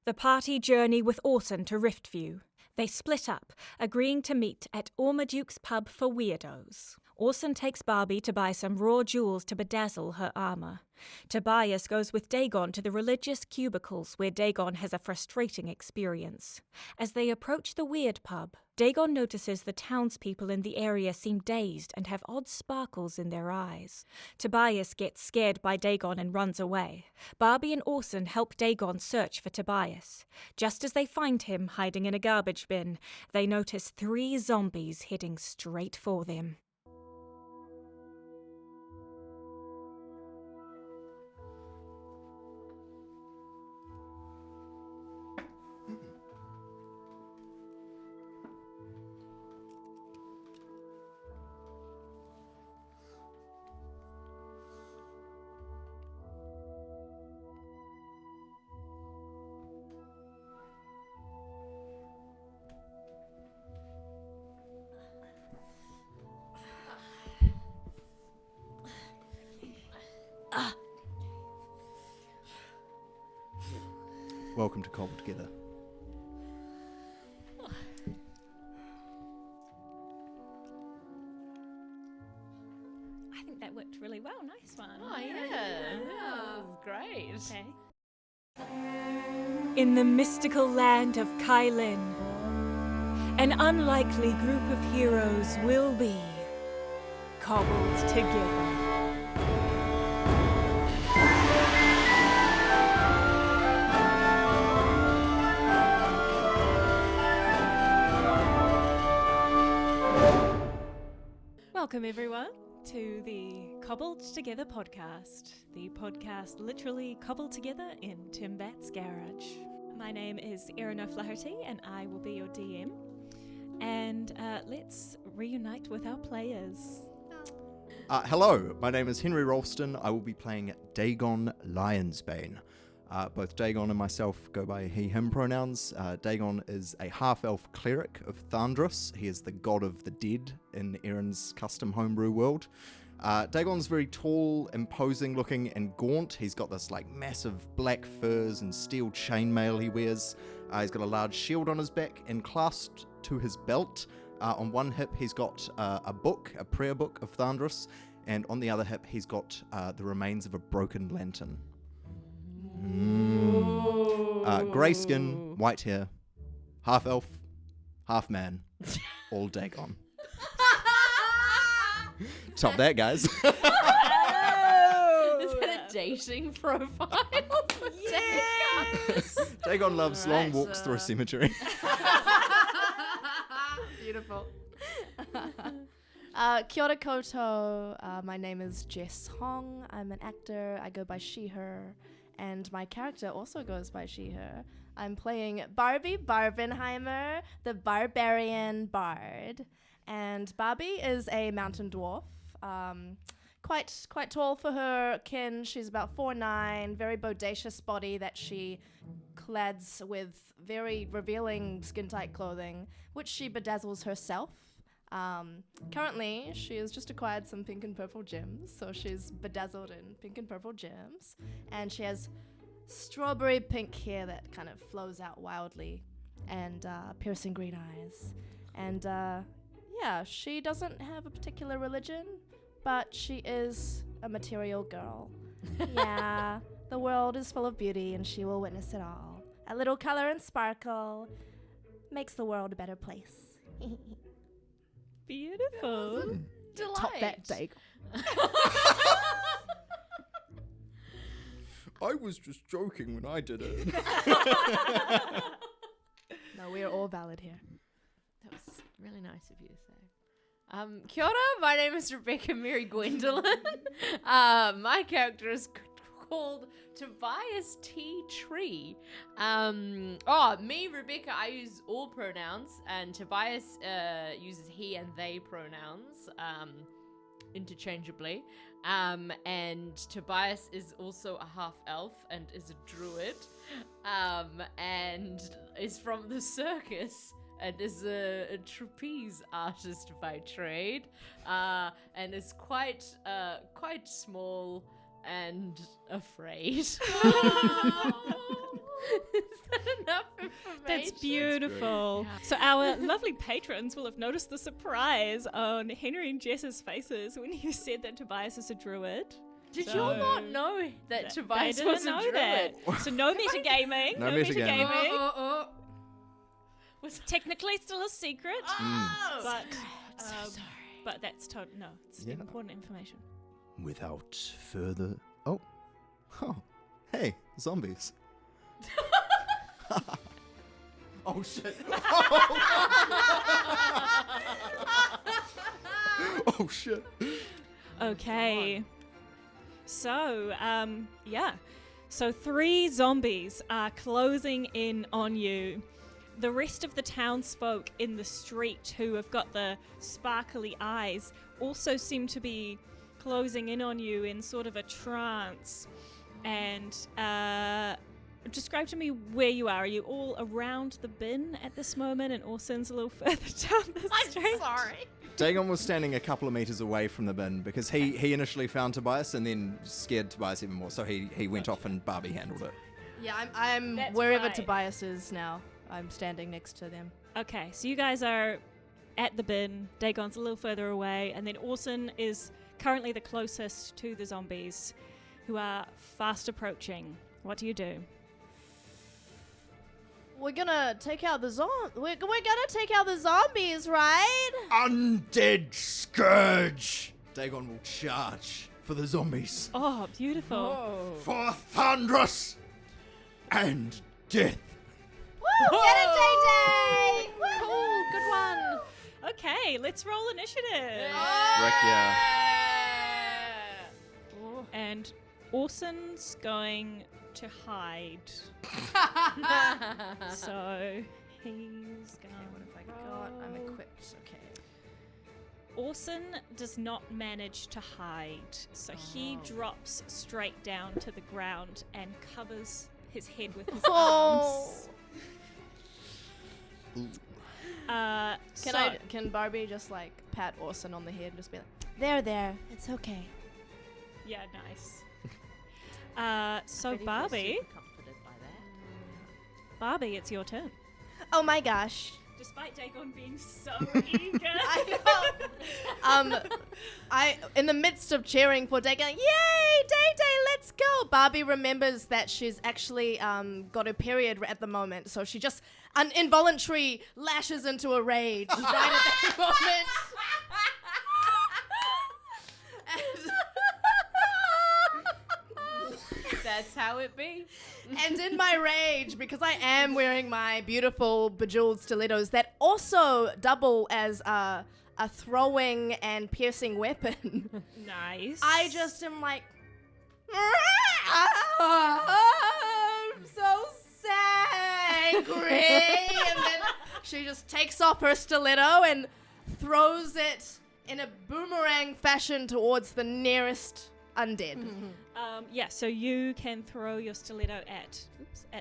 The party journey with Orson to Riftview. They split up, agreeing to meet at Ormaduke's pub for weirdos. Orson takes Barbie to buy some raw jewels to bedazzle her armor. Tobias goes with Dagon to the religious cubicles where Dagon has a frustrating experience. As they approach the weird pub, Dagon notices the townspeople in the area seem dazed and have odd sparkles in their eyes. Tobias gets scared by Dagon and runs away. Barbie and Orson help Dagon search for Tobias. Just as they find him hiding in a garbage bin, they notice 3 zombies heading straight for them. Welcome to Cobbled Together. I think that worked really well. Nice one. Oh, yeah. That was great. Okay. In the mystical land of Kailin, an unlikely group of heroes will be cobbled together. Welcome, everyone, to the Cobbled Together podcast. The podcast literally cobbled together in Tim Batt's garage. My name is Erin O'Flaherty, and I will be your DM. And let's reunite with our players. Hello, my name is Henry Rolleston. I will be playing Dagon Lionsbane. Both Dagon and myself go by he/him pronouns. Dagon is a half-elf cleric of Thandros. He is the god of the dead in Erin's custom homebrew world. Dagon's very tall, imposing looking, and gaunt. He's got this massive black furs and steel chainmail he wears. He's got a large shield on his back, and clasped to his belt, on one hip he's got a prayer book of Thandros, and on the other hip he's got the remains of a broken lantern. Grey skin, white hair, half elf, half man, all Dagon. Top that, guys. Is that a dating profile for Dagon? Dagon loves long walks through a cemetery. Beautiful. Kia ora koutou. My name is Jess Hong. I'm an actor. I go by she, her. And my character also goes by she, her. I'm playing Barbie Barbenheimer, the barbarian bard. And Barbie is a mountain dwarf, quite tall for her kin. She's about 4'9", very bodacious body that she clads with very revealing skin-tight clothing, which she bedazzles herself. Currently, she has just acquired some pink and purple gems, so she's bedazzled in pink and purple gems, and she has strawberry pink hair that kind of flows out wildly, and piercing green eyes, and yeah, she doesn't have a particular religion, but she is a material girl. Yeah, the world is full of beauty, and she will witness it all. A little color and sparkle makes the world a better place. Beautiful. Delight. Top that, Dagon. I was just joking when I did it. No, we are all valid here. That was really nice of you to say. Kia ora, my name is Rebecca Mary Gwendolon. My character is called Tobias T. Tree. Me, Rebecca, I use all pronouns, and Tobias uses he and they pronouns interchangeably. And Tobias is also a half-elf and is a druid, and is from the circus and is a trapeze artist by trade, and is quite small and afraid. Is that That's beautiful. So our lovely patrons will have noticed the surprise on Henry and Jess's faces when you said that Tobias is a druid. Did So- you all not know that Tobias They was didn't a know druid? that. So no metagaming. No No metagaming. metagaming. Was technically still a secret, but but that's no, it's Yeah. important information. Without further... Oh. Hey, zombies. Oh, shit. Oh, shit. Okay. So, So 3 zombies are closing in on you. The rest of the townsfolk in the street who have got the sparkly eyes also seem to be closing in on you in sort of a trance. And describe to me where you are. Are you all around the bin at this moment? And Orson's a little further down the street. Sorry. Dagon was standing a couple of meters away from the bin because he initially found Tobias and then scared Tobias even more. So he went off and Barbie handled it. Yeah, I'm That's wherever right. Tobias is now. I'm standing next to them. Okay, so you guys are at the bin. Dagon's a little further away, and then Orson is currently the closest to the zombies, who are fast approaching. What do you do? We're gonna take out the We're gonna take out the zombies, right? Undead scourge! Dagon will charge for the zombies. Oh, beautiful. For thunderous and death. Woo! Get it, Day-Day! Cool, good one. Okay, let's roll initiative. Frick yeah. And Orson's going to hide. So he's going. What have I got? I'm equipped. Okay. Orson does not manage to hide, so he drops straight down to the ground and covers his head with his arms. Can Barbie just like pat Orson on the head and just be like, there, it's okay. Yeah, nice. So Betty feels Barbie, super comforted by that. Barbie, it's your turn. Oh my gosh. Despite Dagon being so eager. I know. In the midst of cheering for Dagon, yay, Day-Day, let's go. Barbie remembers that she's actually got her period at the moment, so she just involuntarily lashes into a rage right at that moment. That's how it be. And in my rage, because I am wearing my beautiful bejeweled stilettos that also double as a throwing and piercing weapon, Nice. I just am like, I'm so angry. And then she just takes off her stiletto and throws it in a boomerang fashion towards the nearest undead. So you can throw your stiletto at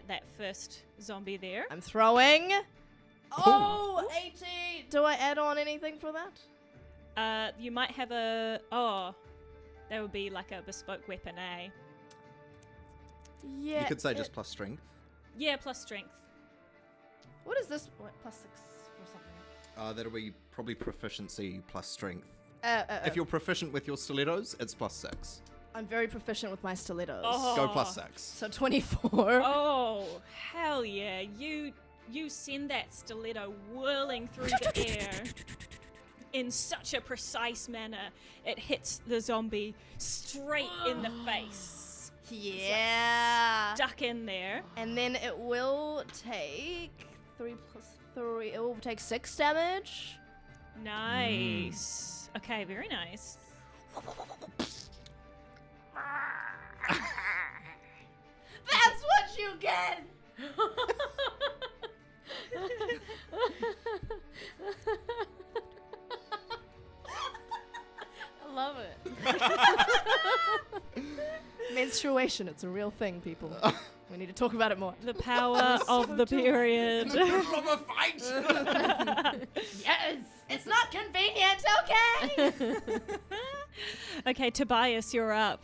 that first zombie there. I'm throwing. Oh, 80. Do I add on anything for that? You might have that would be like a bespoke weapon, eh? Yeah. You could say just plus strength. Yeah, plus strength. What is this? What, +6 or something? That'll be probably proficiency plus strength. If If you're proficient with your stilettos, it's +6. I'm very proficient with my stilettos. Oh. Go +6. So 24. Oh, hell yeah. You send that stiletto whirling through the air in such a precise manner. It hits the zombie straight in the face. Yeah. Stuck in there. And then it will take 3 + 3. It will take 6 damage. Nice. Okay, very nice. That's what you get. I love it. Menstruation, it's a real thing, people. We need to talk about it more. The power of the period. Rubber fight! Yes. It's not convenient, okay? Okay, Tobias, you're up.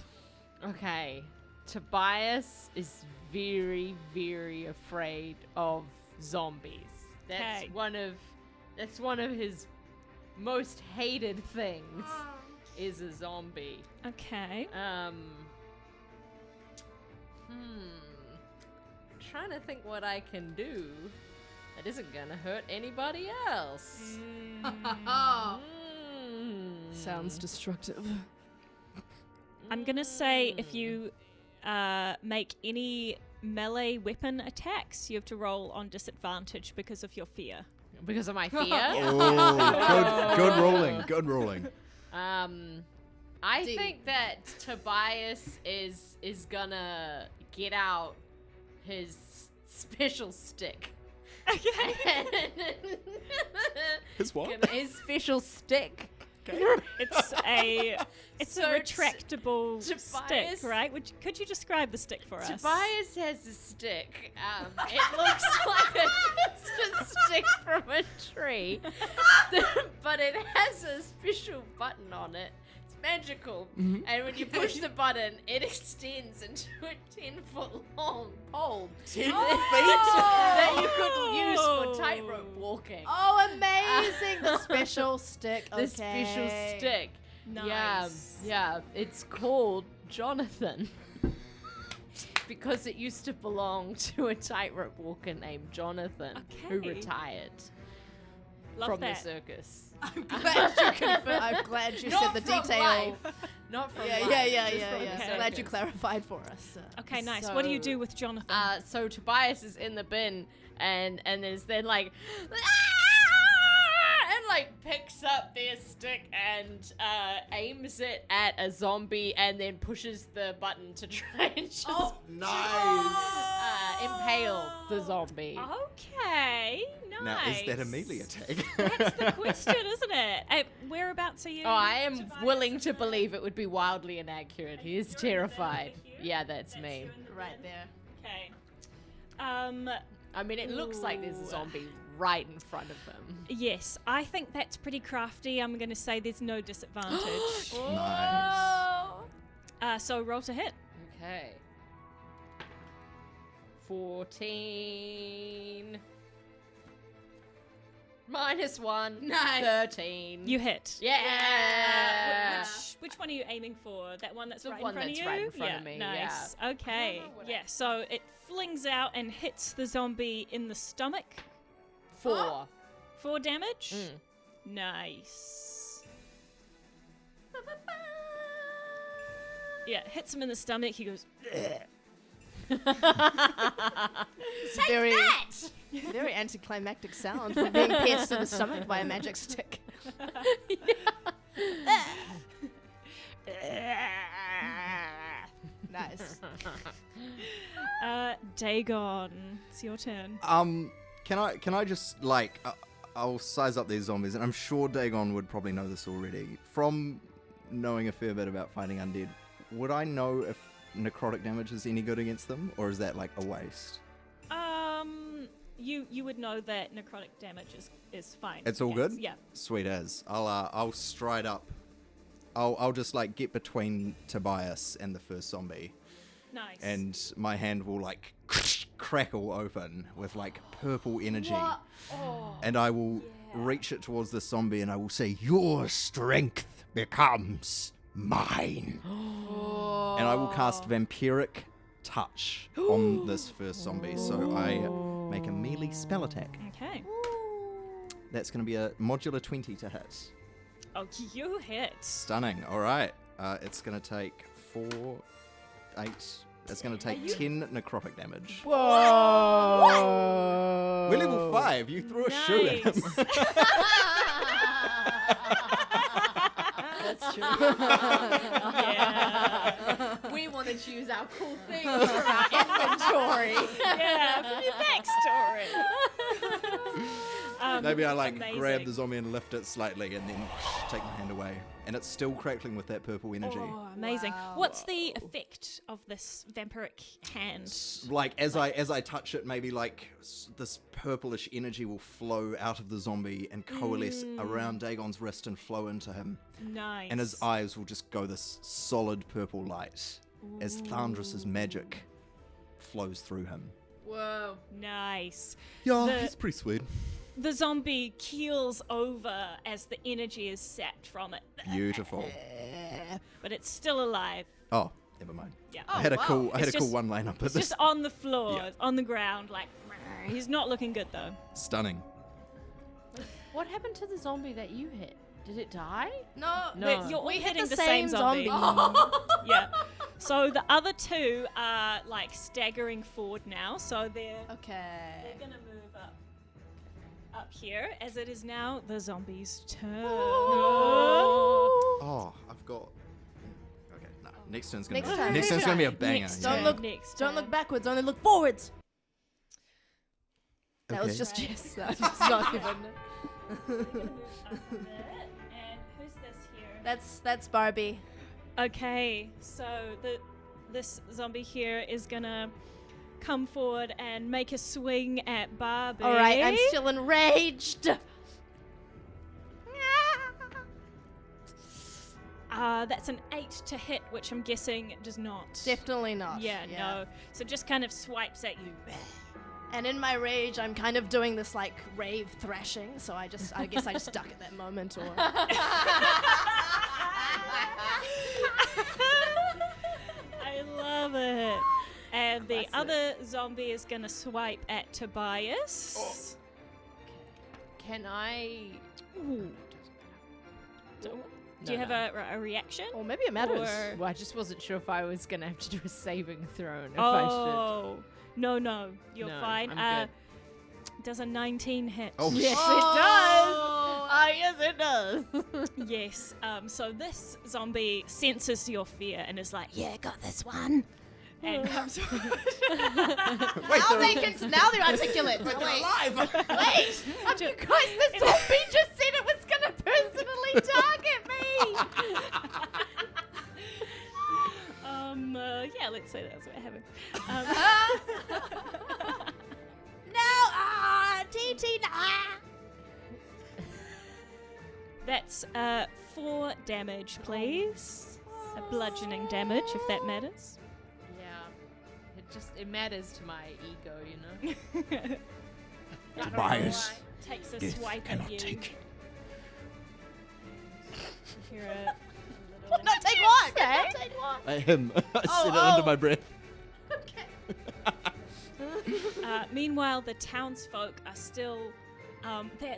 Okay. Tobias is very, very afraid of zombies. That's Okay. one of his most hated things is a zombie. Okay. Trying to think what I can do that isn't gonna hurt anybody else. Sounds destructive. I'm gonna say if you make any melee weapon attacks, you have to roll on disadvantage because of your fear. Because of my fear. Oh, good rolling. Good rolling. I think that Tobias is gonna get out his special stick. Okay. His what? His special stick. It's a So retractable stick, Tobias- right? Could you describe the stick for us? Tobias has a stick. It looks like a stick from a tree, but it has a special button on it. It's magical, and when you push the button, it extends into a 10-foot long pole 10 that you could use for tightrope walking. Oh, amazing! The special stick. Okay. The special stick. Nice. Yeah, it's called Jonathan. Because it used to belong to a tightrope walker named Jonathan, who Okay. retired Love from that. the circus. I'm glad you said the from detail. life. Not from Yeah, life, yeah. just from the Okay. Glad you circus. clarified for us. Okay, nice. What do you So, do with Jonathan? So Tobias is in the bin and is then like and like picks up their stick and aims it at a zombie and then pushes the button to try and just Nice. impale the zombie. Okay, nice. Now, is that a melee attack? That's the question, isn't it? Whereabouts are you? Oh, I am Tobias? willing to believe it would be wildly inaccurate. He is terrified. Yeah, that's me. Right there. Okay. I mean, it looks like there's a Ooh. zombie right in front of him. Yes, I think that's pretty crafty. I'm going to say there's no disadvantage. Nice. So roll to hit. Okay. 14. -1. Nice. 13. You hit. Yeah. Which one are you aiming for? That one that's The right one in front that's of you? right in front of me, Nice. Okay. Yeah. So it flings out and hits the zombie in the stomach. 4. 4 damage. Mm. Nice. Yeah, hits him in the stomach. He goes. It's a very anticlimactic sound for being pierced in the stomach by a magic stick. Nice. Dagon, it's your turn. Can I just I'll size up these zombies, and I'm sure Dagon would probably know this already. From knowing a fair bit about fighting undead, would I know if necrotic damage is any good against them, or is that like a waste? You would know that necrotic damage is fine. It's all Yes, good? Yeah. Sweet as. I'll stride up. I'll just like get between Tobias and the first zombie, Nice. and my hand will like crackle open with like purple energy, and I will reach it towards the zombie, and I will say, "Your strength becomes mine," and I will cast Vampiric Touch on this first zombie. So I make a melee spell attack. Okay. That's going to be a modular 20 to hit. Oh, you hit. Stunning. All right. It's going to take 4, 8. It's going to take 10 necrotic damage. Whoa! We're level 5. You threw a shoe at him. That's true. Yeah. We wanted to use our cool things for our inventory. Yeah, for your backstory. Maybe I grab amazing. the zombie and lift it slightly and then take my hand away. And it's still crackling with that purple energy. Oh, amazing. Wow. What's the effect of this vampiric hand? As I touch it, maybe this purplish energy will flow out of the zombie and coalesce around Dagon's wrist and flow into him. Nice. And his eyes will just go this solid purple light as Thandris' magic flows through him. Whoa. Whoa. Nice. Yeah, The- he's pretty sweet. The zombie keels over as the energy is sapped from it. Beautiful. But it's still alive. Oh, never mind. Yeah. I had a cool It's just- one line up at It's this. just on the floor, Yeah. on the ground, like, he's not looking good though. Stunning. What happened to the zombie that you hit? Did it die? No, No. You're all we hit hitting the same same zombie. zombie. Yeah. So the other two are like staggering forward now, so they're Okay. gonna move up here, as it is now the zombie's turn. Oh, I've got. Okay, no. Next turn's gonna Next be. turn. Next turn's gonna be a banger. Next yeah. Don't turn. look- Next Don't look turn. backwards, only look forwards. That was Okay. just Right. Jess. That was just not even. We're gonna move up a bit. And who's this here? That's Barbie. Okay, so this zombie here is gonna come forward and make a swing at Barbie. All right, I'm still enraged. That's an 8 to hit, which I'm guessing does not. Definitely not. Yeah, no. So just kind of swipes at you. And in my rage, I'm kind of doing this like rave thrashing. So I guess I just duck at that moment, or I love it. And the Classic. other zombie is gonna swipe at Tobias. Oh. Can I? Ooh. Do you have a reaction? or maybe it matters. Or- Well, I just wasn't sure if I was gonna have to do a saving throw. And if I Oh, no, you're No, fine. I'm Does a 19 hit? Oh, should. Yes, Oh. it does. Oh, yes, it does. Yes. So this zombie senses your fear and is like, "Yeah, got this one," and comes forward. Wait, Now they're articulate. they're alive. Wait, you guys, the zombie just said it was gonna personally target me. Yeah, let's say that's what happened. TT, That's 4 damage, please. A bludgeoning damage, if that matters. Yeah, it matters to my ego, you know. I don't know Tobias. why. Takes a Death swipe at cannot you. take. You're a No, take what? Him. I said it under my breath. Meanwhile, the townsfolk are still,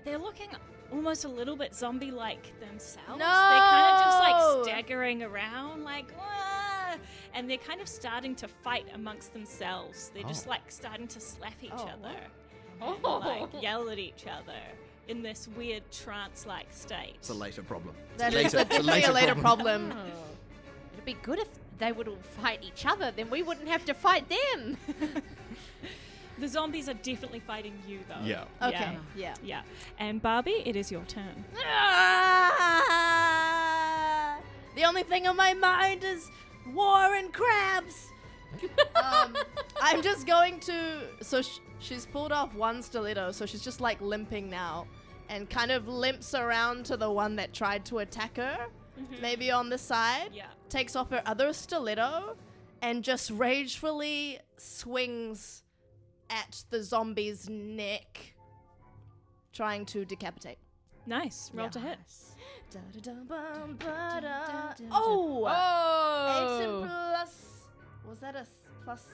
they're looking almost a little bit zombie-like themselves. They're kind of just like No. staggering around, like, "Wah!" And they're kind of starting to fight amongst themselves. They're just Oh. like starting to slap each Oh, other, Oh. and, like yell at each other in this weird trance-like state. It's a later problem. That It's is later- it's definitely a later problem. Oh. It'd be good if they would all fight each other, then we wouldn't have to fight them. The zombies are definitely fighting you, though. Yeah. Okay, yeah. Yeah. And Barbie, it is your turn. The only thing on my mind is war and crabs. I'm just going to. So she's pulled off one stiletto, so she's just like limping now, and kind of limps around to the one that tried to attack her, maybe on the side. Yeah. Takes off her other stiletto, and just ragefully swings at the zombie's neck, trying to decapitate. Nice. Roll to hit. Oh! 18 Oh. plus. Was that a plus?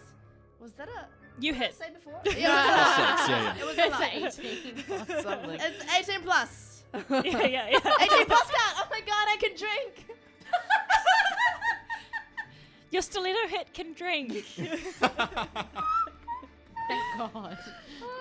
Was that a? You What did I hit. say before? Plus Yeah, 6, yeah. it was a It's lot. 18 plus something. It's 18 plus. yeah. 18 plus count. Oh my god, I can drink. Your stiletto hit can drink. Thank God.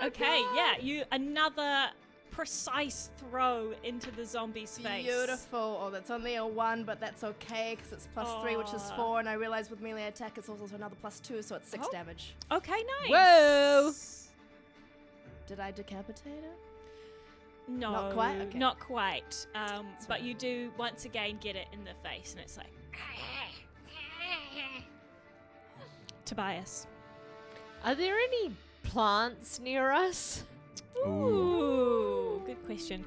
Okay, yeah, you another precise throw into the zombie's face. Beautiful. Oh, that's only a 1, but that's okay because it's +3, which is Aw. 4, and I realize with melee attack it's also another +2, so it's 6 Oh. damage. Okay, nice. Whoa. Did I decapitate her? No, Not quite? Okay. Not quite. But fine. you do once again get it in the face, and it's like. Tobias. Are there any plants near us? Ooh, good question.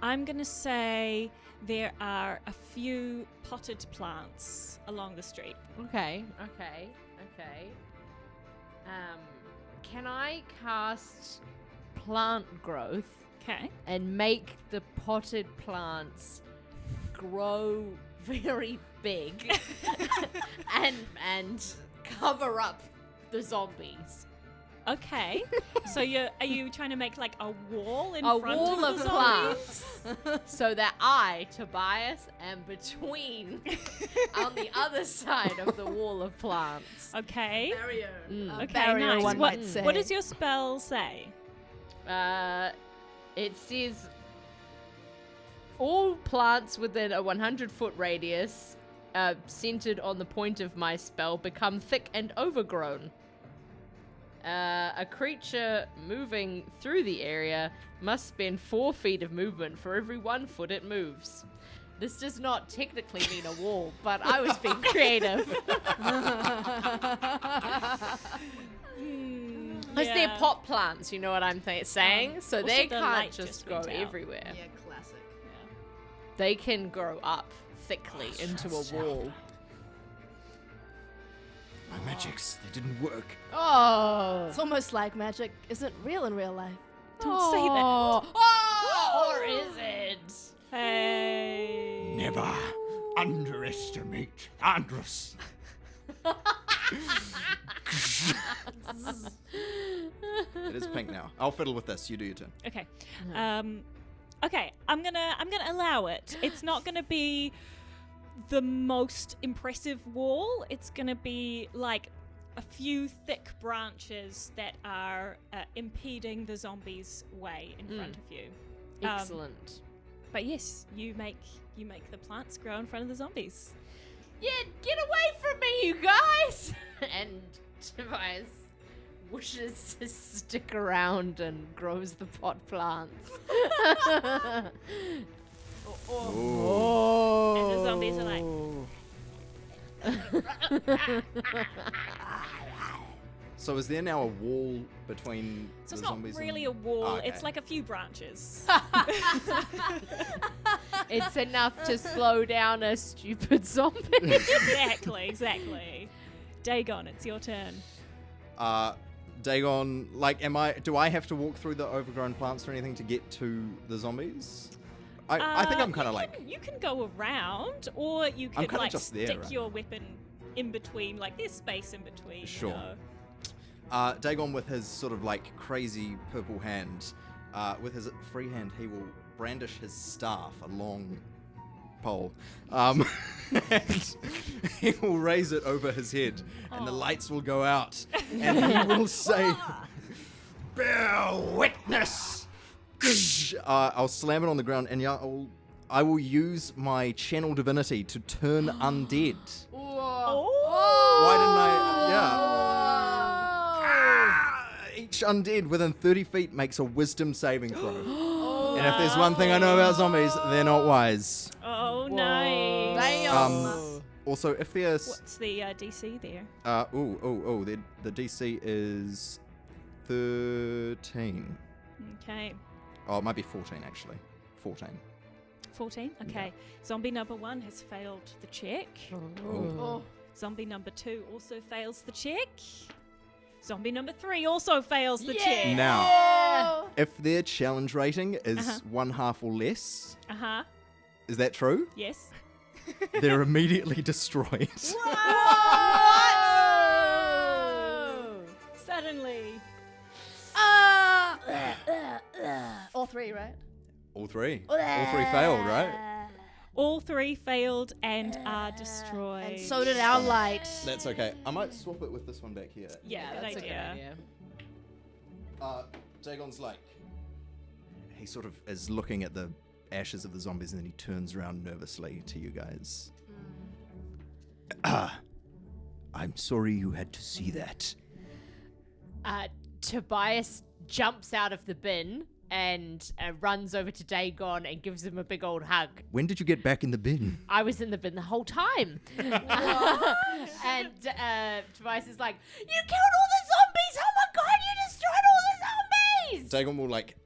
I'm gonna say there are a few potted plants along the street. Okay. can I cast plant growth Okay. and make the potted plants grow very big and cover up the zombies? Okay. So are you trying to make like a wall in A front wall of of the zombies? plants so that I, Tobias, am between on the other side of the wall of plants. Okay. Barrier. Okay, Barrier, nice. one might say. What does your spell say? It says all plants within a 100-foot radius centered on the point of my spell become thick and overgrown. A creature moving through the area must spend 4 feet of movement for every 1 foot it moves. This does not technically mean a wall, but I was being creative. Because they're pot plants, you know what I'm saying? So also they the can't light just just go went out. everywhere. Yeah, classic. They can grow up thickly into a wall. My magics, they didn't work. Oh! It's almost like magic isn't real in real life. Don't say that. Oh, or is it? Hey. Never underestimate Andros. It is pink now. I'll fiddle with this. You do your turn. Okay. Okay, I'm gonna allow it. It's not gonna be the most impressive wall. It's gonna be like a few thick branches that are impeding the zombies' way in front of you. Excellent. But yes, you make the plants grow in front of the zombies. Yeah, get away from me, you guys! And Tobias wishes to stick around and grows the pot plants. And the zombies are like, So is there now a wall between so the it's not zombies? really and... a wall. Oh, okay. It's like a few branches. It's enough to slow down a stupid zombie. Exactly. Dagon, it's your turn. Dagon, like, do I have to walk through the overgrown plants or anything to get to the zombies? I think I'm kind of like... You can go around, or you I'm could kinda like just there, stick right? your weapon in between, like there's space in between. Sure. You know? Dagon, with his sort of like crazy purple hand, with his free hand, he will brandish his staff, a long pole, and he will raise it over his head, and the lights will go out, and he will say, "Bear witness." I'll slam it on the ground, and I will use my channel divinity to turn undead. Why didn't I? Yeah. Each undead within 30 feet makes a wisdom saving throw. And if there's one thing I know about zombies, they're not wise. Oh, nice. Also, if there's... What's the DC there? The DC is 13. Okay. Oh, it might be 14, actually. 14. 14? Okay. Zombie number 1 has failed the check. Oh. Zombie number 2 also fails the check. Zombie number 3 also fails the check. Now, if their challenge rating is 1/2 or less, is that true? Yes. They're immediately destroyed. Whoa! Suddenly. All 3, right? All three. All 3 failed, right? All 3 failed and are destroyed. And so did our light. That's okay. I might swap it with this one back here. Yeah, that's good a good idea. idea. Dagon's like... He sort of is looking at the ashes of the zombies, and then he turns around nervously to you guys. I'm sorry you had to see that. Tobias jumps out of the bin and runs over to Dagon and gives him a big old hug. When did you get back in the bin? I was in the bin the whole time. And Tobias is like, "You killed all the zombies! Oh my god, you destroyed all the zombies!" Dagon will like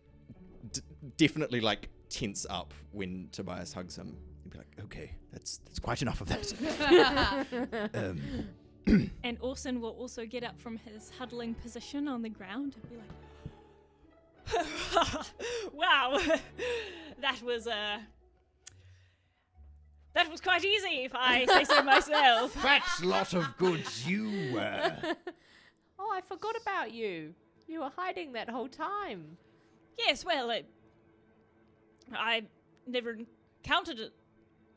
definitely like tense up when Tobias hugs him. He'll be like, "Okay, that's quite enough of that." And Orson will also get up from his huddling position on the ground and be like, wow, that was quite easy, if I say so myself. Fat lot of goods you were. Oh, I forgot about you. You were hiding that whole time. Yes, well, I never encountered a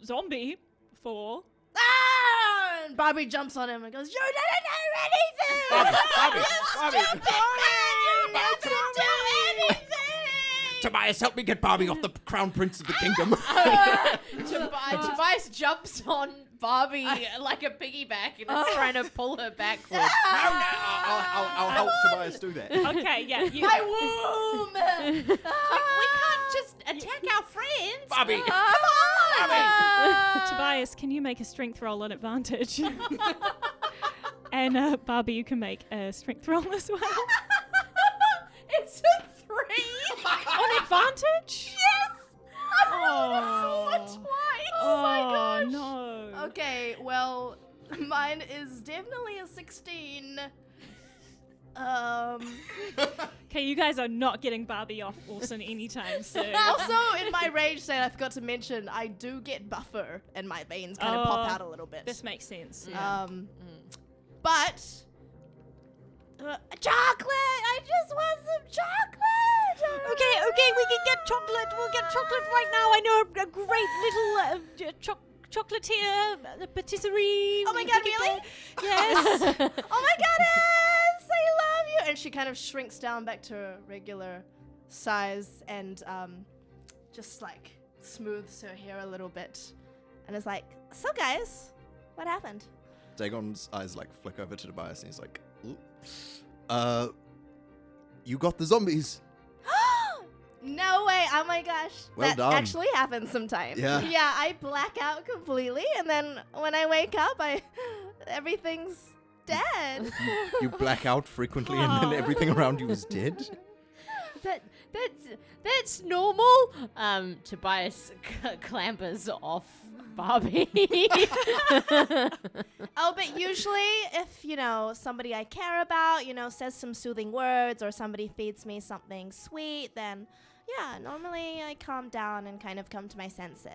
zombie before. Ah! And Barbie jumps on him and goes, "You didn't do anything! Barbie, You didn't do anything!" Tobias, help me get Barbie off the crown prince of the kingdom. Tobias jumps on Barbie like a piggyback and is trying to pull her backwards. I'll help Tobias do that. Okay, yeah. My womb! We can't just attack our friends. Barbie! Tobias, can you make a strength roll on advantage? And Barbie, you can make a strength roll as well. It's a 3. On advantage? Yes! Oh. Twice. Oh my gosh. No. Okay, well, mine is definitely a 16. Okay, you guys are not getting Barbie off Orson anytime soon. Also, in my rage state, I forgot to mention, I do get buffer, and my veins kind of pop out a little bit. This makes sense. But chocolate! I just want some chocolate! Okay, we can get chocolate. We'll get chocolate right now. I know a great little chocolatier patisserie. Oh my god, really? Yes. Oh my goodness! I love you! And she kind of shrinks down back to her regular size and just like smooths her hair a little bit and is like, "So guys, what happened?" Dagon's eyes like flick over to Tobias and he's like, "Ooh. You got the zombies." No way! Oh my gosh. Well that done. actually happens sometimes. Yeah. Yeah, I black out completely and then when I wake up, everything's dead. You black out frequently and then everything around you is dead? That's normal. Tobias clambers off Barbie. Oh, but usually if, somebody I care about, says some soothing words or somebody feeds me something sweet, then yeah, normally I calm down and kind of come to my senses.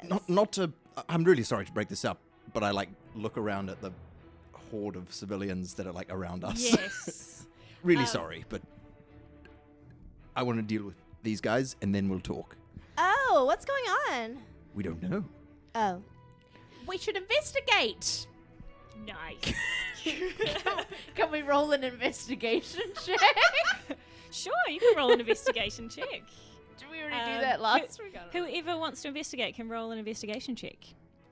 I'm really sorry to break this up, but I look around at the horde of civilians that are around us. Yes. Really sorry, but I want to deal with these guys and then we'll talk. Oh, what's going on? We don't know. Oh. We should investigate. Nice. Can we roll an investigation check? Sure, you can roll an investigation check. Did we already do that last week? Whoever wants to investigate can roll an investigation check.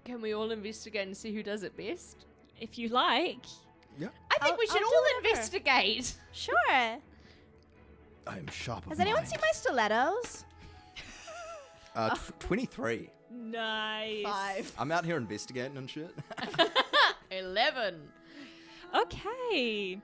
Can we all investigate and see who does it best? If you like. Yeah. I think we should I'll all do whatever. investigate. Sure. I am sharp of Has anyone mind. seen my stilettos? 23. Nice. 5. I'm out here investigating and shit. 11. Okay.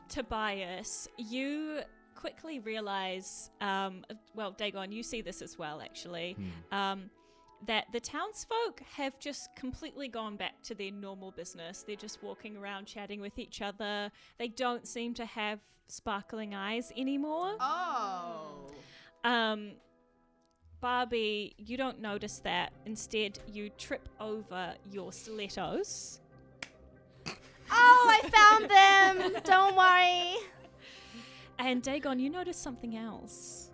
Tobias, you quickly realize, Dagon, you see this as well, actually, that the townsfolk have just completely gone back to their normal business. They're just walking around chatting with each other. They don't seem to have sparkling eyes anymore. Oh. Barbie, you don't notice that. Instead, you trip over your stilettos. Oh, I found them. Don't worry. And Dagon, you notice something else,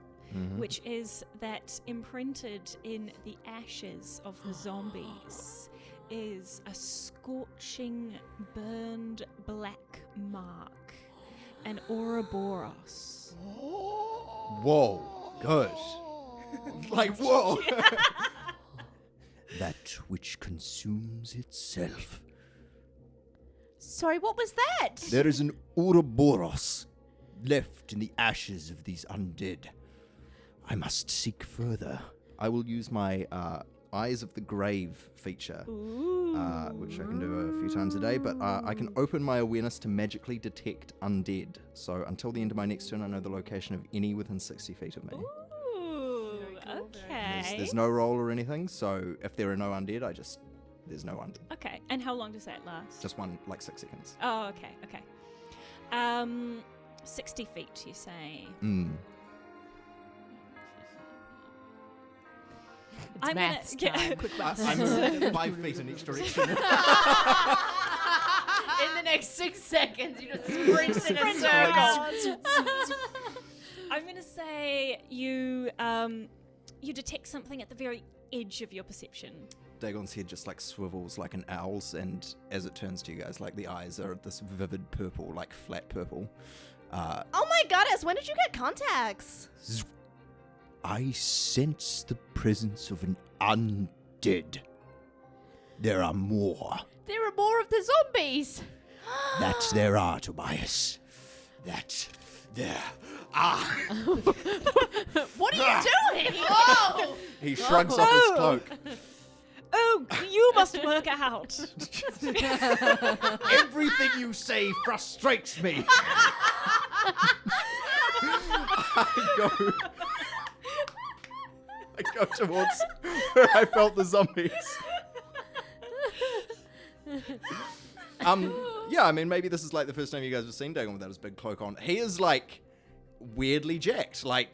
which is that imprinted in the ashes of the zombies is a scorching, burned black mark, an Ouroboros. Whoa. Good. Whoa. That which consumes itself. Sorry, what was that? There is an Ouroboros left in the ashes of these undead. I must seek further. I will use my Eyes of the Grave feature, which I can do a few times a day, but I can open my awareness to magically detect undead. So until the end of my next turn, I know the location of any within 60 feet of me. Ooh, okay. There's no roll or anything, so if there are no undead, there's no one. Okay, and how long does that last? Just one, like 6 seconds. Oh, okay. 60 feet, you say? It's maths time. Quick I'm 5 feet in each direction. In the next 6 seconds, you just sprint in a circle. I'm gonna say you detect something at the very edge of your perception. Dagon's head just like swivels like an owl's, and as it turns to you guys, like the eyes are this vivid purple, like flat purple. Oh my goddess, when did you get contacts? I sense the presence of an undead. There are more. There are more of the zombies. That there are, Tobias. That there are. What are you doing? Oh! He shrugs off his cloak. Oh, you must work out. Everything you say frustrates me. I go towards where I felt the zombies. Yeah, I mean, maybe this is like the first time you guys have seen Dagon without his big cloak on. He is like weirdly jacked. Like,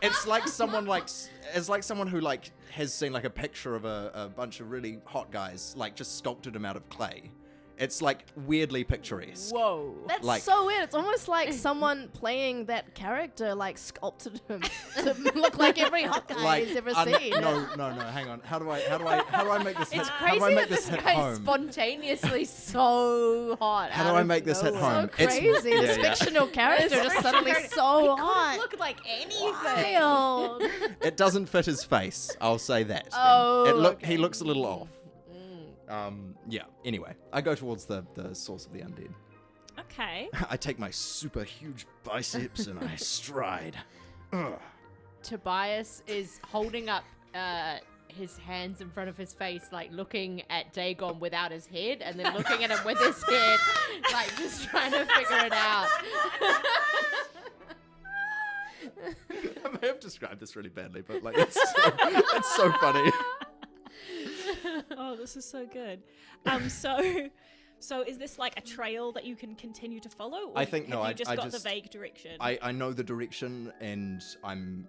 it's like someone who like has seen like a picture of a bunch of really hot guys, like just sculpted him out of clay. It's like weirdly picturesque. Whoa. That's Like- so weird. It's almost like someone playing that character like sculpted him to look like every hot guy he's ever seen. No, hang on. How do I make this? It's how do I crazy make that this hit guy's home? spontaneously so hot. How do I make this hit So home? crazy. This fictional character just suddenly so hot. Look like anything. Wild. It doesn't fit his face. I'll say that. Oh, He looks a little off. Yeah. Anyway, I go towards the source of the undead. Okay. I take my super huge biceps and I stride. Ugh. Tobias is holding up his hands in front of his face, like looking at Dagon without his head, and then looking at him with his head, like just trying to figure it out. I may have described this really badly, but like it's so funny. Oh, this is so good. So is this like a trail that you can continue to follow? Or I think have no. you just I got just the vague direction. I know the direction, and I'm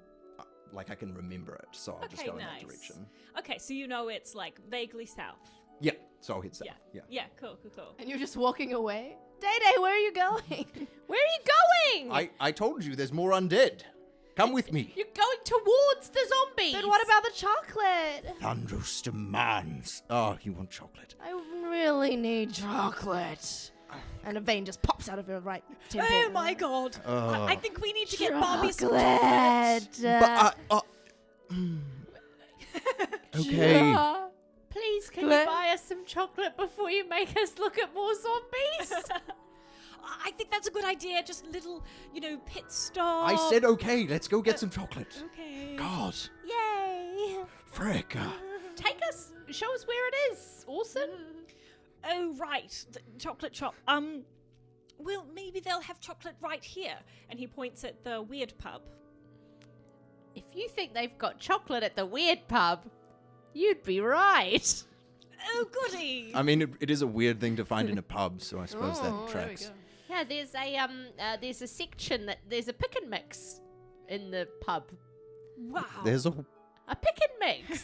like I can remember it, so I'll just Okay, go in nice. that direction. Okay, so you know it's like vaguely south. Yeah. So I'll hit south. Yeah. Yeah. Yeah. Cool. And you're just walking away? Day, where are you going? Where are you going? I told you there's more undead. Come with me. You're going towards the zombies. But what about the chocolate? Thundrous demands. Oh, you want chocolate? I really need chocolate. And a vein just pops out of her right temple. Oh my god! I think we need to get Barbie some chocolate. chocolate. Okay. Please, can you buy us some chocolate before you make us look at more zombies? I think that's a good idea. Just a little, pit stop. I said okay. Let's go get some chocolate. Okay. God. Yay. Frick. Show us where it is, Orson. Oh right, the chocolate shop. Well, maybe they'll have chocolate right here. And he points at the weird pub. If you think they've got chocolate at the weird pub, you'd be right. Oh goody! I mean, it is a weird thing to find in a pub, so I suppose that there we tracks. go. Yeah, there's a section there's a pick and mix in the pub. Wow. There's a A pick and mix.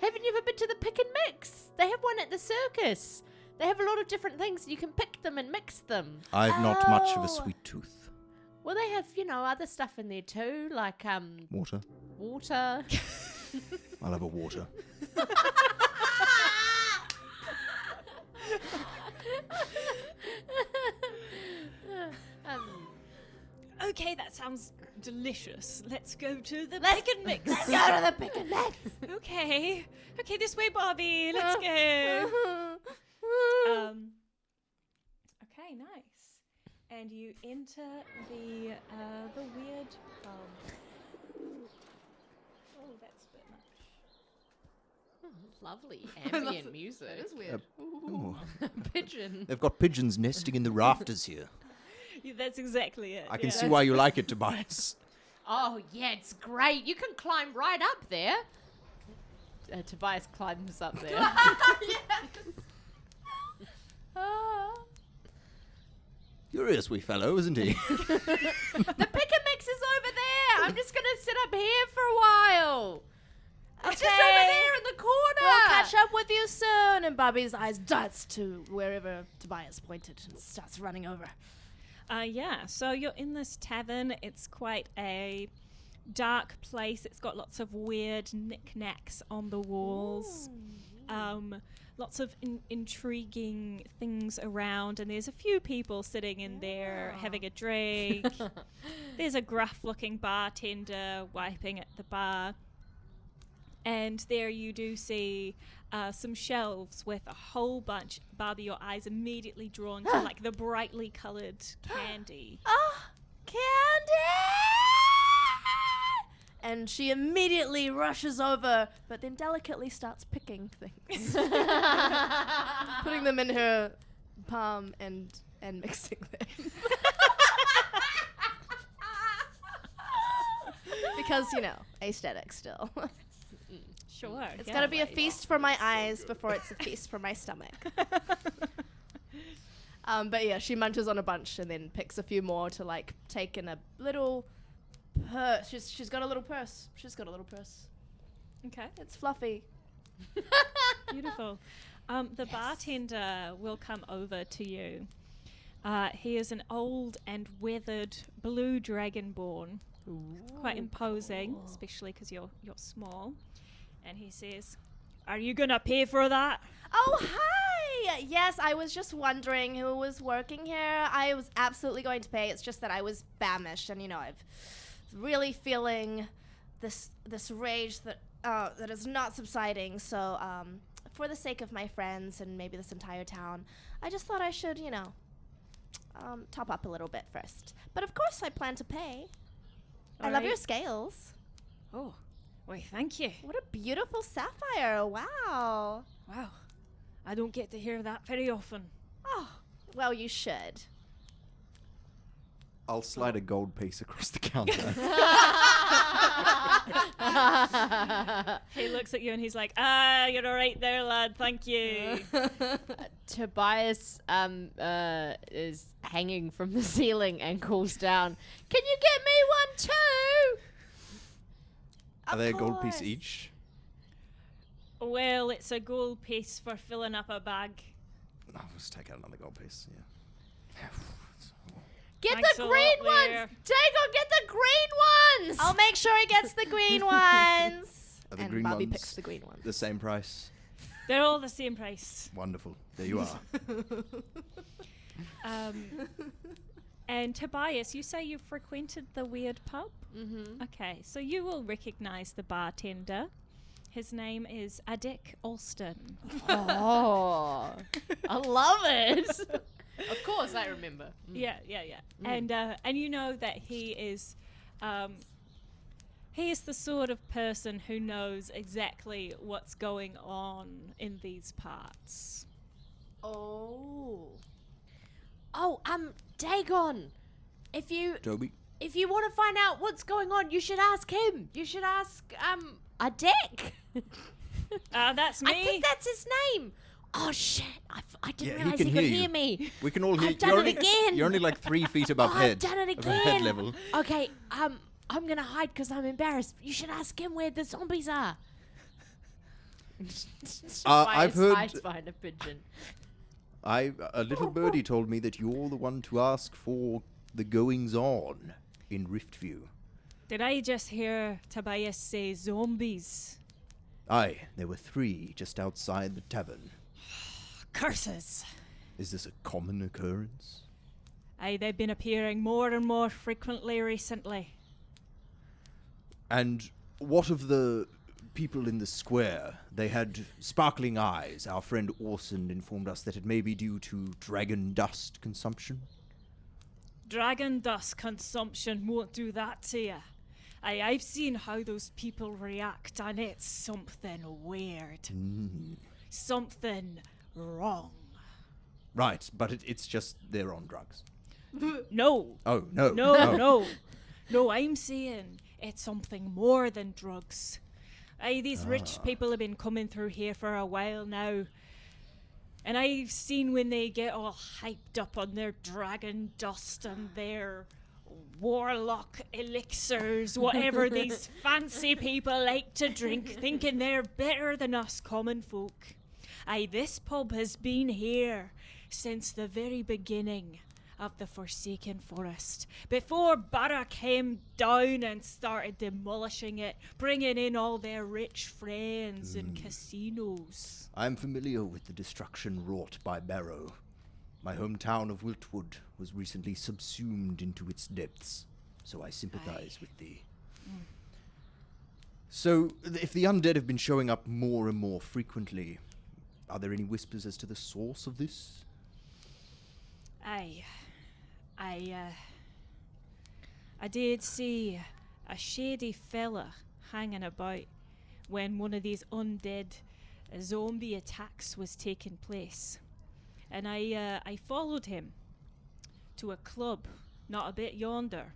Haven't you ever been to the pick and mix? They have one at the circus. They have a lot of different things. You can pick them and mix them. I've not much of Oh. a sweet tooth. Well, they have, other stuff in there too, like Water. water. I'll have a water. Okay, that sounds delicious. Let's go to the pick and mix. Let's go to the pick and mix. Okay, this way, Barbie. Let's go. Okay, nice. And you enter the weird pub. Oh, that's a bit much. Lovely ambient music. That is weird. Ooh. Pigeon. They've got pigeons nesting in the rafters here. Yeah, that's exactly it. I can yeah. see why you like it, Tobias. Oh, yeah, it's great. You can climb right up there. Tobias climbs up there. Curious wee fellow, isn't he? The pick-a-mix is over there. I'm just gonna sit up here for a while. It's just over there in the corner. We'll catch up with you soon. And Barbie's eyes darts to wherever Tobias pointed and starts running over. Yeah, so you're in this tavern. It's quite a dark place. It's got lots of weird knickknacks on the walls. Lots of intriguing things around, and there's a few people sitting in there having a drink. There's a gruff-looking bartender wiping at the bar. And there you do see some shelves with a whole bunch. Barbie, your eyes immediately drawn to like the brightly coloured candy. Oh, candy! And she immediately rushes over, but then delicately starts picking things. Putting them in her palm and mixing them. Because, aesthetic still. Sure. It's gotta be a feast for my eyes before it's a feast for my stomach. But yeah, she munches on a bunch and then picks a few more to like take in a little purse. She's got a little purse. Okay. It's fluffy. Beautiful. The bartender will come over to you. He is an old and weathered blue dragonborn. Quite imposing, especially because you're small. And he says, "Are you gonna pay for that?" Oh, hi! Yes, I was just wondering who was working here. I was absolutely going to pay. It's just that I was famished, and I'm really feeling this rage that is not subsiding. So, for the sake of my friends and maybe this entire town, I just thought I should, top up a little bit first. But of course, I plan to pay. I love your scales. Oh, why, thank you. What a beautiful sapphire. Wow. Wow. I don't get to hear that very often. Oh, well, you should. I'll slide a gold piece across the counter. He looks at you and he's like, you're all right there, lad. Thank you. Tobias is hanging from the ceiling and calls down, "Can you get me one too?" Are they a gold piece each? Well, it's a gold piece for filling up a bag. I'll just take out another gold piece, yeah. Get Thanks the a green lot, ones! Blair. Dagon, get the green ones! I'll make sure he gets the green ones. Are the And green Barbie ones picks the green ones. the same price? They're all the same price. Wonderful. There you are. And Tobias, you say you frequented the weird pub? Mm-hmm. Okay, so you will recognize the bartender. His name is Adik Orson. Oh, I love it. Of course, I remember. Yeah. And you know that he is the sort of person who knows exactly what's going on in these parts. Oh. Oh, Dagon, if you Toby? want to find out what's going on, you should ask him. You should ask a dick. That's me. I think that's his name. Oh shit! I didn't Yeah, realize he he can could hear you. hear me. We can all hear I've done you're it again. You're only like 3 feet above Oh, head. I've done it above head again. level. Okay, I'm gonna hide because I'm embarrassed. You should ask him where the zombies are. I've heard- hides behind a pigeon. A little birdie told me that you're the one to ask for the goings on in Riftview. Did I just hear Tobias say zombies? Aye, there were 3 just outside the tavern. Curses. Is this a common occurrence? Aye, they've been appearing more and more frequently recently. And what of the people in the square? They had sparkling eyes. Our friend Orson informed us that it may be due to dragon dust consumption. Dragon dust consumption won't do that to you. Aye, I've seen how those people react, and it's something weird. Something wrong. Right, but it's just they're on drugs. No. Oh, no. No, no. No, I'm saying it's something more than drugs. Aye, these rich people have been coming through here for a while now. And I've seen when they get all hyped up on their dragon dust and their warlock elixirs, whatever these fancy people like to drink, thinking they're better than us common folk. Aye, this pub has been here since the very beginning of the Forsaken Forest, before Barra came down and started demolishing it, bringing in all their rich friends and casinos. I'm familiar with the destruction wrought by Barrow. My hometown of Wiltwood was recently subsumed into its depths, so I sympathize with thee. So, if the undead have been showing up more and more frequently, are there any whispers as to the source of this? Aye. I did see a shady fella hanging about when one of these undead zombie attacks was taking place. And I followed him to a club not a bit yonder.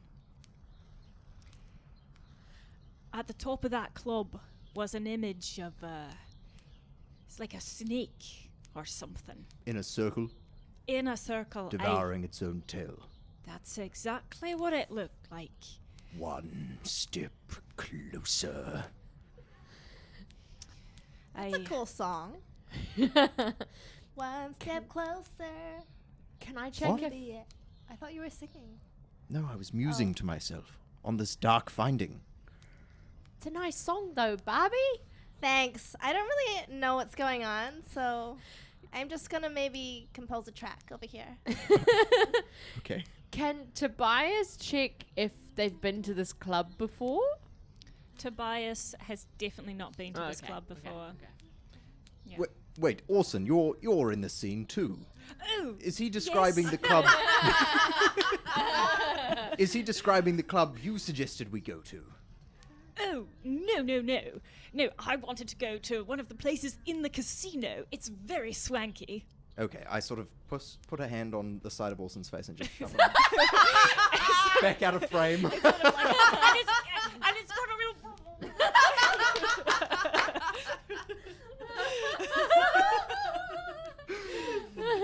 At the top of that club was an image of it's like a snake or something. In a circle, In a circle. devouring its own tail. That's exactly what it looked like. One step closer. That's a cool song. One step closer. Can I check What? if... I thought you were singing. No, I was musing to myself on this dark finding. It's a nice song though, Barbie. Thanks. I don't really know what's going on, so I'm just gonna maybe compose a track over here. Okay. Can Tobias check if they've been to this club before? Tobias has definitely not been to this club before. Yeah. Wait, Orson, you're in the scene too. Oh, Is he describing the club? Is he describing the club you suggested we go to? oh, no. No, I wanted to go to one of the places in the casino. It's very swanky. Okay, I sort of put a hand on the side of Orson's face and just shove it back out of frame. and it's got a real...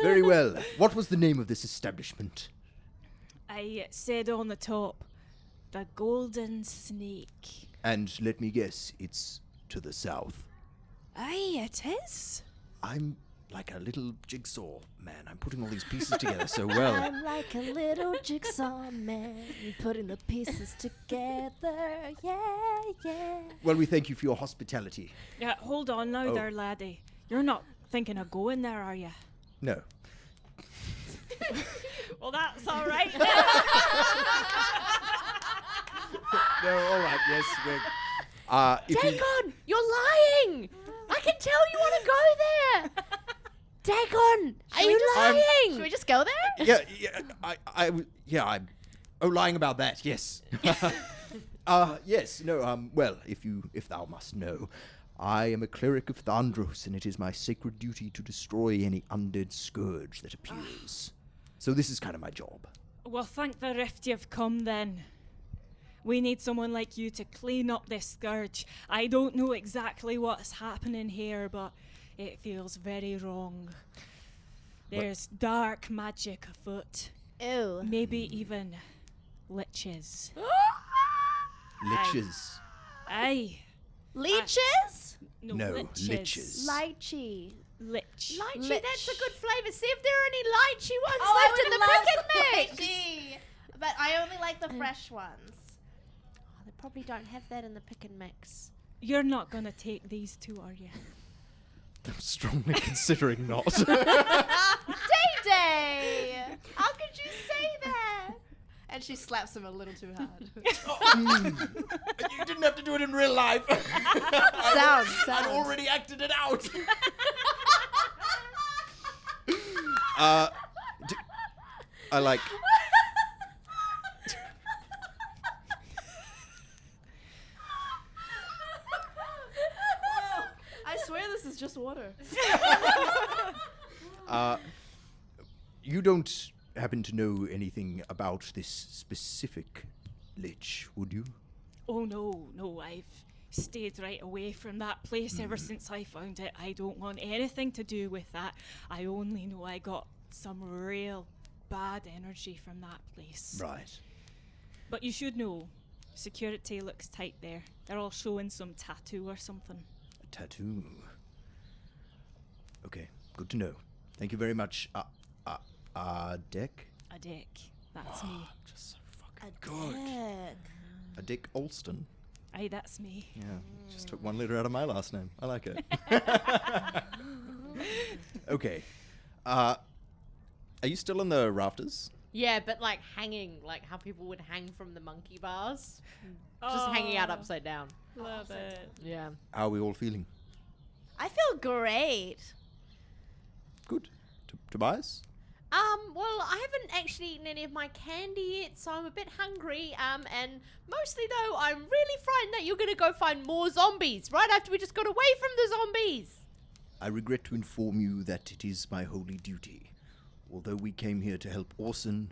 Very well. What was the name of this establishment? I said on the top, the Golden Snake. And let me guess, it's to the south. Aye, it is. I'm like a little jigsaw man. I'm putting all these pieces together so well. I'm like a little jigsaw man, putting the pieces together. Yeah. Well, we thank you for your hospitality. Yeah, hold on now Oh. there, laddie. You're not thinking of going there, are you? No. Well, that's all right. No, all right, yes. We're, if you, Dagon, you're lying! I can tell you want to go there! Dagon, are you lying? Should we just go there? I'm lying about that, yes. Yes, no, well, if thou must know, I am a cleric of Thandros, and it is my sacred duty to destroy any undead scourge that appears. So this is kind of my job. Well, thank the rift you've come then. We need someone like you to clean up this scourge. I don't know exactly what's happening here, but it feels very wrong. There's dark magic afoot. Ew. Maybe even liches. Liches. Aye. Leeches? No, liches. liches. Lychee. Lich. Lychee, Lich. that's a good flavour. See if there are any lychee ones Oh, left in the pick and mix. lychee. But I only like the fresh ones. Oh, they probably don't have that in the pick and mix. You're not going to take these two, are you? I'm strongly considering not. Day! How could you say that? And she slaps him a little too hard. You didn't have to do it in real life. Sounds. I'd already acted it out. I like. I swear this is just water. You don't happen to know anything about this specific lich, would you? Oh, no. I've stayed right away from that place ever since I found it. I don't want anything to do with that. I only know I got some real bad energy from that place. Right. But you should know, security looks tight there. They're all showing some tattoo or something. A tattoo. Okay, good to know. Thank you very much. Dick? A dick. That's me. Just so fucking good. A Dick Olston. Aye, that's me. Yeah, just took one letter out of my last name. I like it. Okay. Are you still in the rafters? Yeah, but like hanging, like how people would hang from the monkey bars. Just hanging out upside down. Love it. Yeah. How are we all feeling? I feel great. Good. Tobias? Well, I haven't actually eaten any of my candy yet, so I'm a bit hungry. And mostly though, I'm really frightened that you're gonna go find more zombies right after we just got away from the zombies. I regret to inform you that it is my holy duty. Although we came here to help Orson,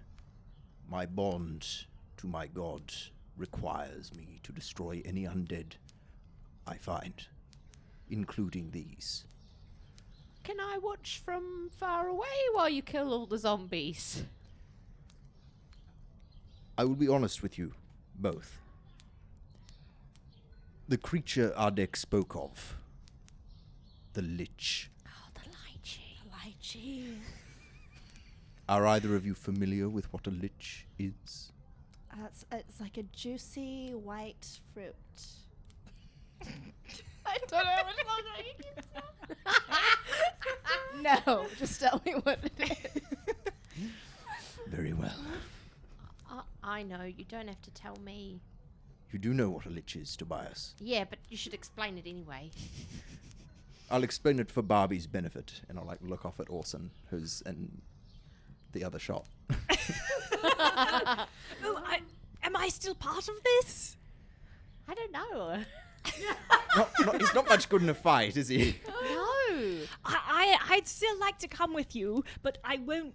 my bond to my god requires me to destroy any undead I find, including these. Can I watch from far away while you kill all the zombies? I will be honest with you, both. The creature Ardek spoke of, the Lich. Oh, the lychee. Lychee. Are either of you familiar with what a Lich is? It's like a juicy white fruit. I don't know which one No, just tell me what it is. Very well. I know, you don't have to tell me. You do know what a Lich is, Tobias. Yeah, but you should explain it anyway. I'll explain it for Barbie's benefit, and I'll look off at Orson, who's in the other shot. Am I still part of this? I don't know. He's not much good in a fight, is he? No. I'd still like to come with you, but I won't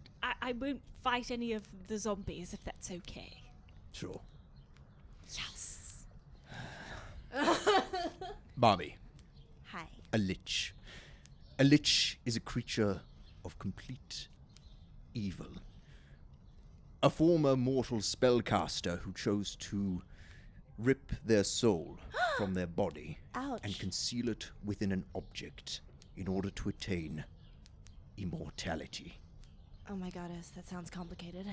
fight any of the zombies if that's okay. Sure. Yes. Barbie, Hi. a Lich. A Lich is a creature of complete evil. A former mortal spellcaster who chose to rip their soul from their body Ouch. and conceal it within an object in order to attain immortality. Oh my goddess, that sounds complicated.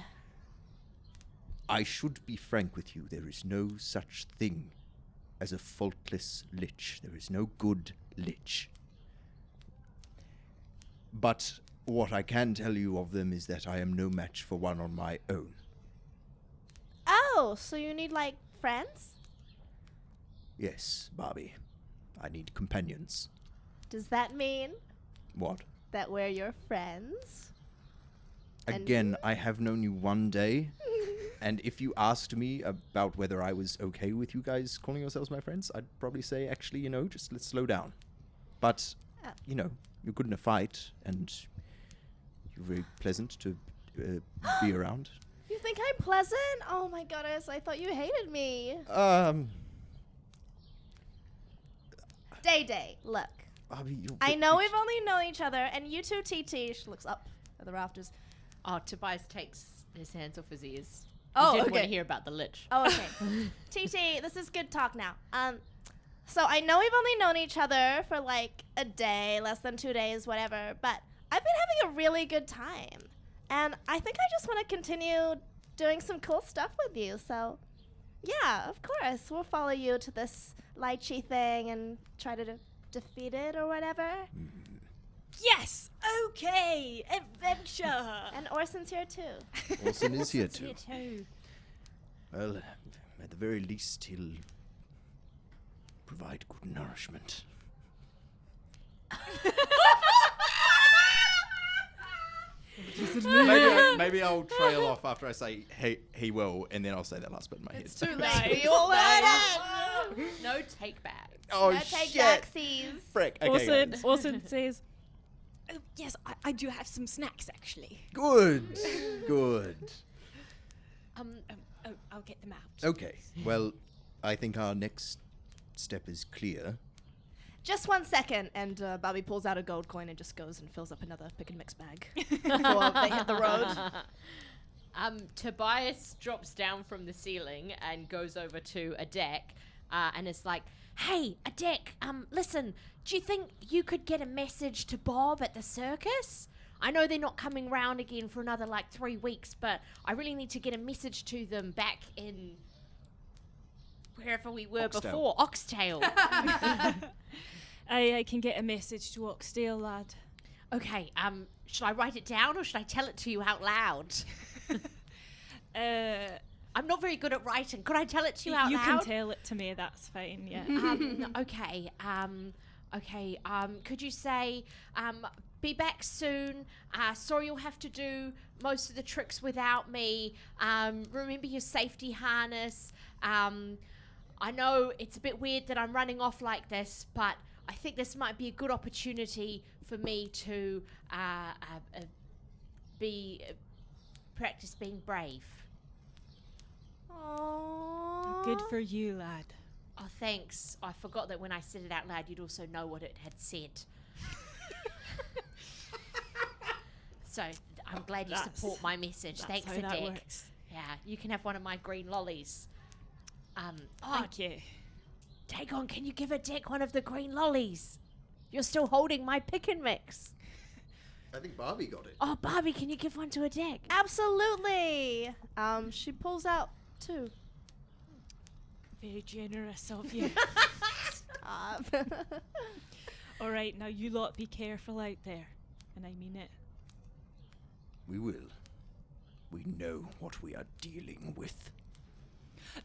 I should be frank with you, there is no such thing as a faultless Lich. There is no good Lich. But what I can tell you of them is that I am no match for one on my own. Oh, so you need, like, friends? Yes, Barbie. I need companions. Does that mean What? that we're your friends? Again, I have known you one day, and if you asked me about whether I was okay with you guys calling yourselves my friends, I'd probably say, actually, just let's slow down. But, you're good in a fight, and you're very pleasant to be around. You think I'm pleasant? Oh my goddess, I thought you hated me. Day, look. Barbie, I know we've only known each other, and you too, TT. She looks up at the rafters. Oh, Tobias takes his hands off his ears. Oh, He didn't want okay. to hear about the Lich. Oh, okay. TT, this is good talk now. So I know we've only known each other for like a day, less than 2 days, whatever, but I've been having a really good time. And I think I just want to continue doing some cool stuff with you. So, yeah, of course. We'll follow you to this lychee thing and try to defeat it or whatever. Yes. Okay. Adventure. And Orson's here too. Orson is here too. Here too. Well, at the very least, he'll provide good nourishment. Maybe I'll trail off after I say he will, and then I'll say that last bit in my head. It's too late. We all heard it. No take back. Oh, No take shit. backsies. Frick. Okay, guys. Orson says, "Oh yes, I do have some snacks actually. Good. Good. I'll get them out." Okay. Well, I think our next step is clear. Just 1 second, and Barbie pulls out a gold coin and just goes and fills up another pick and mix bag before they hit the road. Tobias drops down from the ceiling and goes over to a deck, and it's like, "Hey, a deck. Listen, do you think you could get a message to Bob at the circus? I know they're not coming round again for another 3 weeks, but I really need to get a message to them back in wherever we were before, Oxtail." I can get a message to Oxtail, lad. Okay, should I write it down or should I tell it to you out loud? I'm not very good at writing. Could I tell it to you out loud? You can tell it to me, that's fine, yeah. Okay, could you say, be back soon, sorry you'll have to do most of the tricks without me, remember your safety harness, I know it's a bit weird that I'm running off like this, but I think this might be a good opportunity for me to practice being brave. Aww. Good for you, lad. Oh, thanks. I forgot that when I said it out loud, you'd also know what it had said. So I'm glad you support my message. Thanks, how that Adek. works. Yeah, you can have one of my green lollies. Thank you. Dagon, can you give Adek one of the green lollies? You're still holding my pick and mix. I think Barbie got it. Oh, Barbie, can you give one to Adek? Absolutely. She pulls out 2. Very generous of you. Stop. All right, now you lot be careful out there. And I mean it. We will. We know what we are dealing with.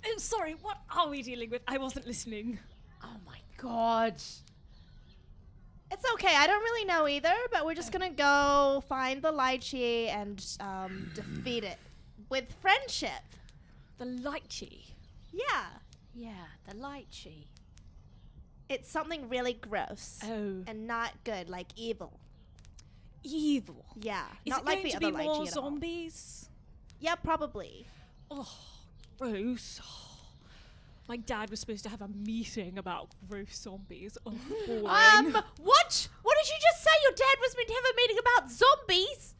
Oh, sorry, what are we dealing with? I wasn't listening. Oh my god. It's okay. I don't really know either, but we're just gonna go find the lychee and defeat it with friendship. The lychee. Yeah. Yeah, the lychee. It's something really gross Oh. and not good, like evil. Evil. Yeah. Is not it like going the to other be more lychee at all. zombies? Yeah, probably. Oh, gross. My dad was supposed to have a meeting about gross zombies. Oh, boring. What? What did you just say? Your dad was meant to have a meeting about zombies?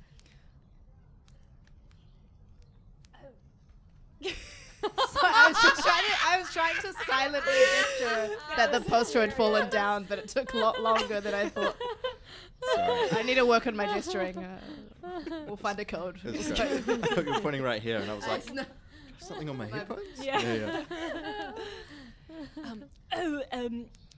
So I was trying to silently gesture that the poster had fallen down, but it took a lot longer than I thought. Sorry. I need to work on my gesturing. We'll find a code. It's okay. I thought you were pointing right here, and I was like, something on my headphones? Yeah.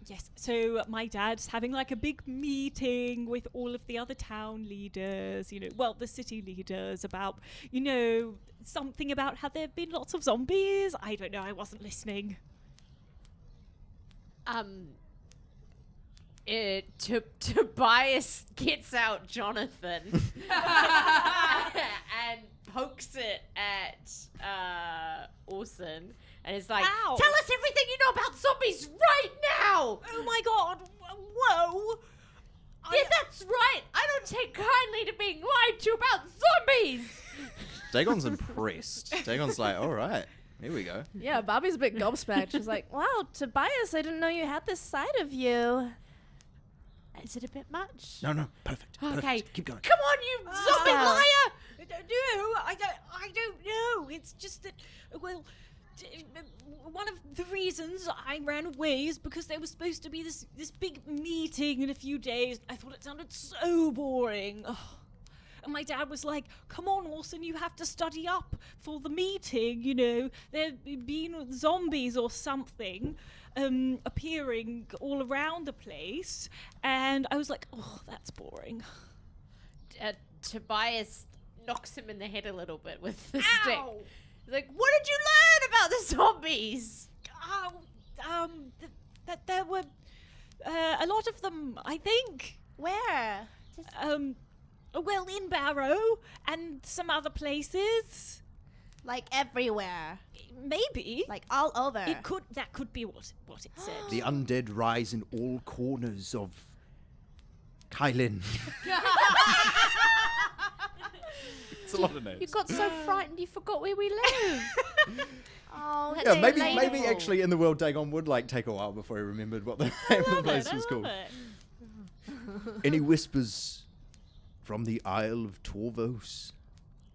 Yes. So my dad's having like a big meeting with all of the other town leaders, the city leaders about, something about how there have been lots of zombies. I don't know. I wasn't listening. Tobias gets out Jonathan and pokes it at Orson and is like, Ow. "Tell us everything you know about zombies right now!" Oh my god. Whoa. Yeah, that's right. I don't take kindly to being lied to about zombies. Dagon's impressed. Dagon's like, all right, here we go. Yeah, Bobby's a bit gobsmacked. She's like, wow, Tobias, I didn't know you had this side of you. Is it a bit much? No, perfect. Okay. Perfect. Keep going. Come on, you zombie liar! No, I don't know. It's just that, one of the reasons I ran away is because there was supposed to be this big meeting in a few days. I thought it sounded so boring. Ugh. And my dad was like, come on, Orson, you have to study up for the meeting, There have been zombies or something appearing all around the place. And I was like, oh, that's boring. Tobias knocks him in the head a little bit with the Ow! stick. He's like, what did you learn about the zombies? That there were a lot of them, I think. Where? In Barrow and some other places. Like everywhere. Maybe. Like all over. That could be what it said. The undead rise in all corners of Kailin. It's a lot of names. You got so frightened you forgot where we live. Oh, That's Yeah, so maybe relatable. actually in the world Dagon would like take a while before he remembered what the name of the place was called. Any whispers from the Isle of Torvos?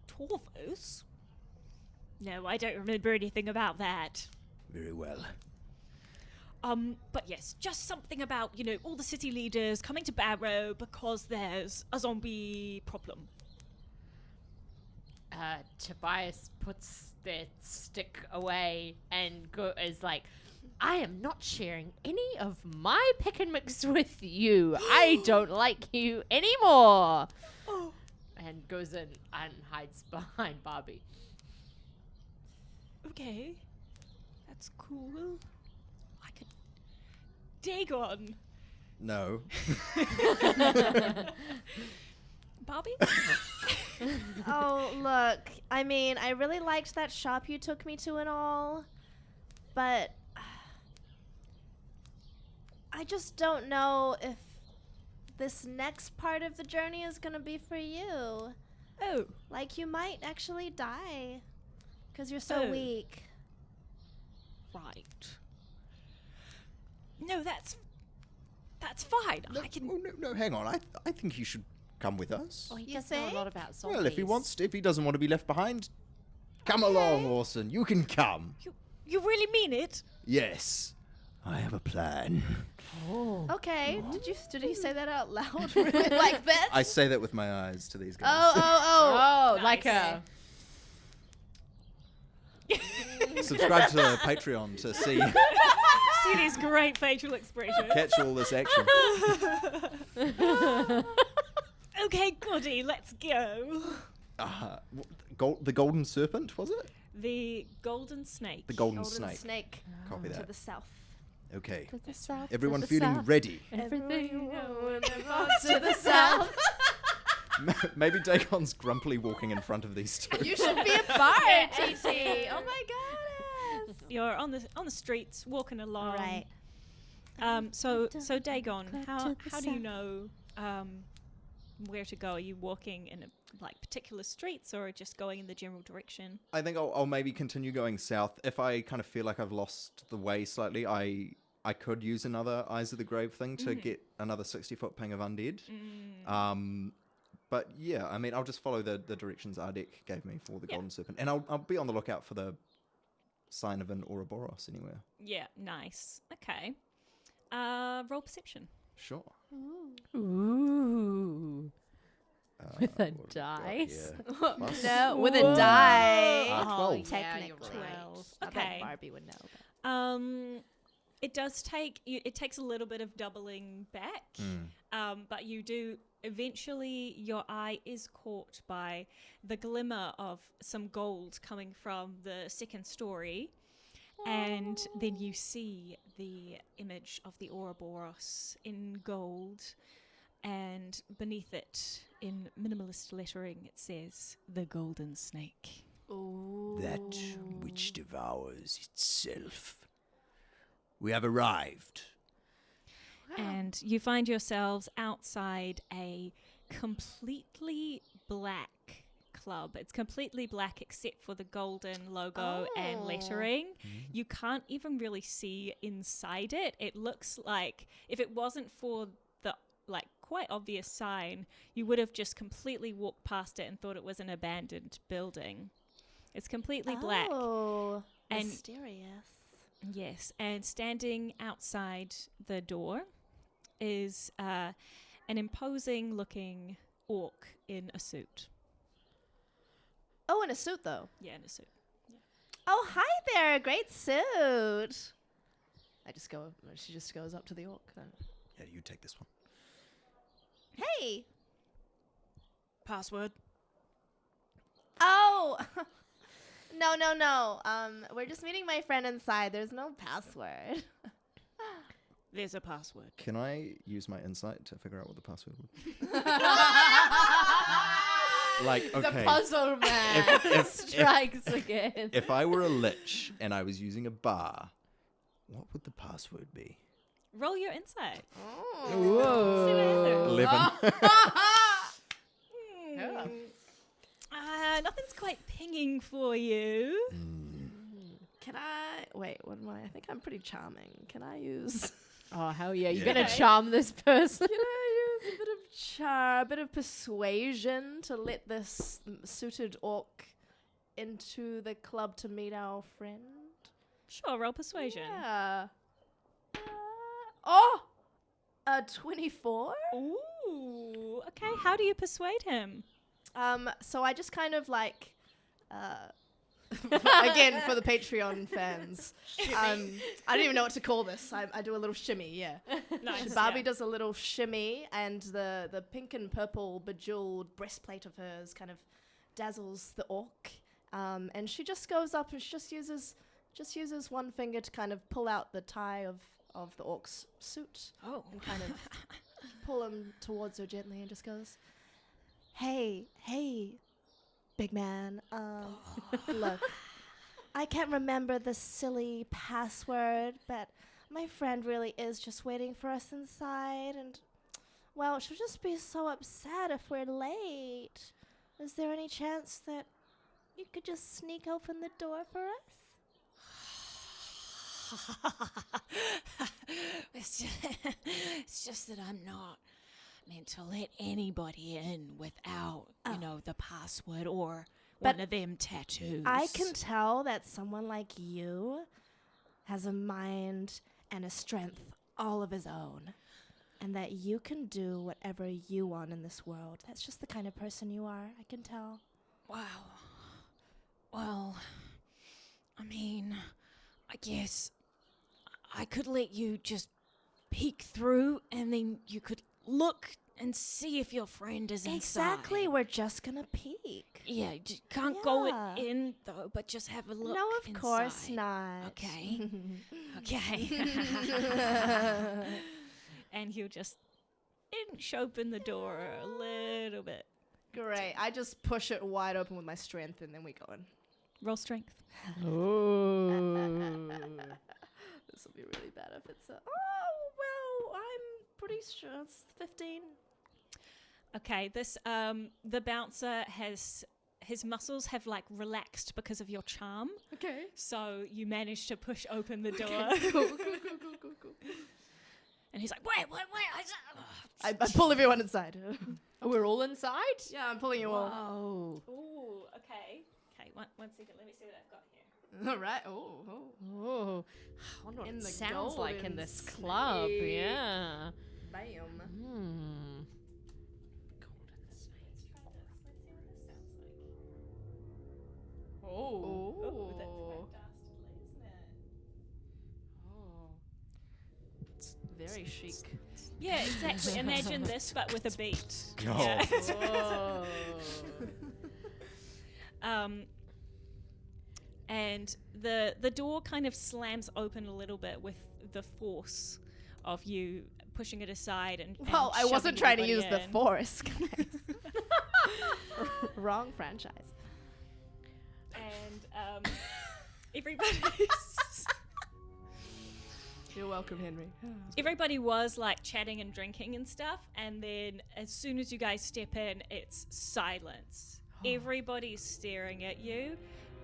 Torvos? No, I don't remember anything about that. Very well. But yes, just something about, all the city leaders coming to Barrow because there's a zombie problem. Tobias puts their stick away and is like, I am not sharing any of my pick and mix with you. I don't like you anymore. And goes in and hides behind Barbie. Okay. That's cool. I could... Dagon! No. Barbie? Oh, look. I mean, I really liked that shop you took me to and all, but I just don't know if this next part of the journey is gonna be for you. Oh. Like, you might actually die because you're so Oh. weak. Right. No, that's fine. No, I can... no, hang on. I think you should come with us. Oh, he You does know a think? lot about zombies. Well, if he doesn't want to be left behind, come along, Orson. You can come. You really mean it? Yes. I have a plan. Oh. Okay, did he say that out loud? Really like that? I say that with my eyes to these guys. Oh, like Nice. a... Subscribe to the Patreon to see See these great facial expressions. catch all this action. Okay, goody, let's go. The golden serpent, was it? The golden snake. The golden Golden snake. snake Copy to that. the south. Okay. To the south, Everyone to the feeling south. ready? Everything you know To the south. Maybe Dagon's grumpily walking in front of these two. You should be a bard, TT. Oh my goodness. You're on the streets walking along. Right. So Dagon, Go how to the do you south. know where to go? Are you walking in particular streets or just going in the general direction? I think I'll maybe continue going south. If I kind of feel like I've lost the way slightly, I could use another Eyes of the Grave thing to get another 60-foot ping of undead. But yeah, I mean, I'll just follow the directions Ardek gave me for the Golden Serpent. And I'll be on the lookout for the sign of an Ouroboros anywhere. Yeah, nice. Okay. Roll perception. Sure. Ooh. With a What have we got dice? here? Plus- No, with a die. 12. Yeah, Technically. you're right. 12. I bet Okay. Barbie would know. It does take it takes a little bit of doubling back, but you do eventually. Your eye is caught by the glimmer of some gold coming from the second story, and then you see the image of the Ouroboros in gold, and beneath it, in minimalist lettering, it says the Golden Snake. Ooh. That which devours itself. We have arrived. And you find yourselves outside a completely black club. It's completely black except for the golden logo and lettering. You can't even really see inside it. It looks like if it wasn't for the quite obvious sign, you would have just completely walked past it and thought it was an abandoned building. It's completely black. Oh, And- mysterious. Yes, and standing outside the door is an imposing-looking orc in a suit. Oh, in a suit though. Yeah, in a suit. Oh, hi there. Great suit. She just goes up to the orc then. Yeah, you take this one. Hey. Password. Oh. No. We're just meeting my friend inside. There's no password. There's a password. Can I use my insight to figure out what the password would be? The okay. puzzle man If- strikes again. If I were a lich and I was using a bar, what would the password be? Roll your insight. Whoa. 11. Nothing's quite pinging for you. Can I wait? What am I? I think I'm pretty charming. Can I use? Oh hell yeah! You're Yeah. gonna charm this person. Can I use a bit of charm, a bit of persuasion to let this suited orc into the club to meet our friend? Sure, roll persuasion. Yeah. 24. Ooh, okay. How do you persuade him? So I just kind of like, again for the Patreon fans, I don't even know what to call this. I do a little shimmy, yeah. Nice. Barbie does a little shimmy, and the pink and purple bejeweled breastplate of hers kind of dazzles the orc. And she just goes up and she just uses one finger to kind of pull out the tie of the orc's suit. Oh. And kind of pull him towards her gently and just goes, Hey, big man. Look, I can't remember the silly password, but my friend really is just waiting for us inside, and, well, she'll just be so upset if we're late. Is there any chance that you could just sneak open the door for us? It's just that I'm not meant to let anybody in without, the password or But one of them tattoos. I can tell that someone like you has a mind and a strength all of his own, and that you can do whatever you want in this world. That's just the kind of person you are, I can tell. Wow. Well, I mean, I guess I could let you just peek through and then you could look and see if your friend is inside. Exactly, we're just gonna peek. Yeah, you can't go Yeah. in though, but just have a look. No, of course inside. not. Okay. Okay. And he'll just inch open the door a little bit. Great. I just push it wide open with my strength, and then we go in. Roll strength. Ooh. This will be really bad if it's a... Oh, well, I'm pretty sure it's 15. Okay, this the bouncer his muscles have like relaxed because of your charm. Okay. So you manage to push open the door. Cool. And he's like, wait. I pull everyone inside. We're all inside. Yeah, I'm pulling you all. Oh. Ooh, okay. Okay, one second. Let me see what I've got here. All right. Oh. Oh. I wonder what In it the sounds like in golden this club. snake. Yeah. Bam. Hmm. Oh. That's quite dastardly, isn't it? Oh. It's very chic. Yeah, exactly. Imagine this, but with a beat. Oh. Yeah. Oh. And the door kind of slams open a little bit with the force of you pushing it aside and Well, I wasn't trying to use the in. force, guys. Wrong franchise. And everybody You're welcome, Henry. everybody was like chatting and drinking and stuff, and then as soon as you guys step in, it's silence. Everybody's staring at you,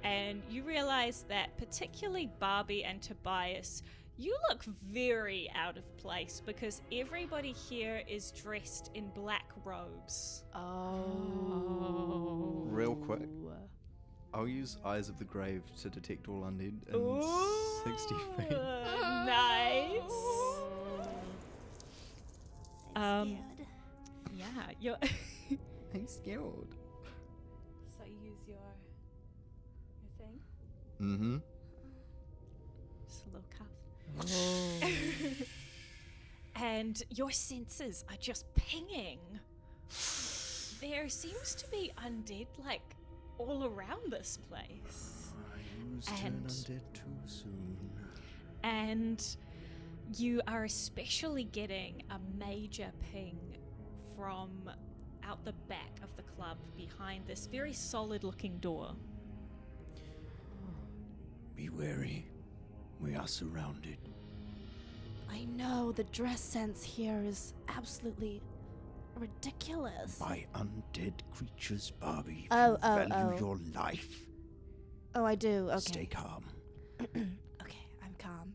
and you realize that particularly Barbie and Tobias, you look very out of place because everybody here is dressed in black robes. Oh. Real quick, I'll use Eyes of the Grave to detect all undead in Ooh, 60 feet. Nice. Yeah, you're. I'm scared. So you use your thing. Mm-hmm. Just a little cuff. And your senses are just pinging. There seems to be undead like all around this place. I used And- an undead too soon. And you are especially getting a major ping from out the back of the club behind this very solid looking door. Be wary. We are surrounded. I know, the dress sense here is absolutely ridiculous. By undead creatures, Barbie. If Oh, you oh, value oh. your life, Oh, I do. Okay. stay calm Okay, I'm calm.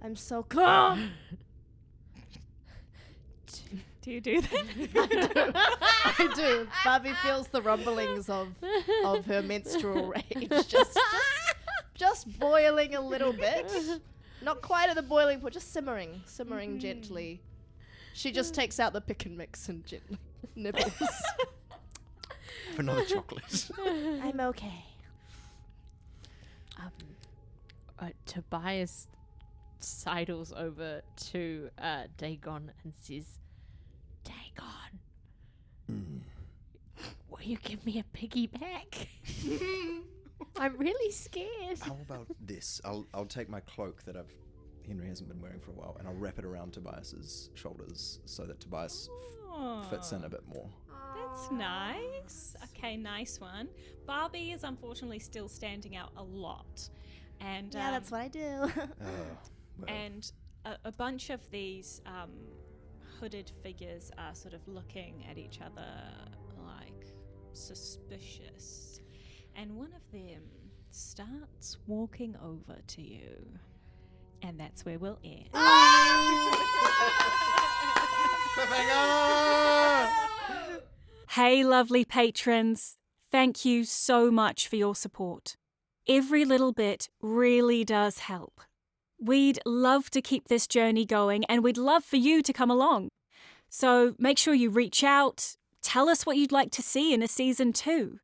I'm so calm. Do you do that? I do. Barbie feels the rumblings of her menstrual rage. Just boiling a little bit. Not quite at the boiling point, just simmering gently. She just takes out the pick and mix and gently nibbles. Have another chocolate. I'm okay. Tobias sidles over to Dagon and says, Dagon, will you give me a piggyback? I'm really scared. How about this? I'll take my cloak that Henry hasn't been wearing for a while, and I'll wrap it around Tobias's shoulders so that Tobias fits in a bit more. That's nice. Okay, nice one. Barbie is unfortunately still standing out a lot. And Yeah, that's what I do. Well, and a bunch of these hooded figures are sort of looking at each other like suspicious. And one of them starts walking over to you. And that's where we'll end. Hey, lovely patrons. Thank you so much for your support. Every little bit really does help. We'd love to keep this journey going, and we'd love for you to come along. So make sure you reach out, tell us what you'd like to see in a season 2.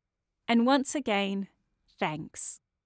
And once again, thanks.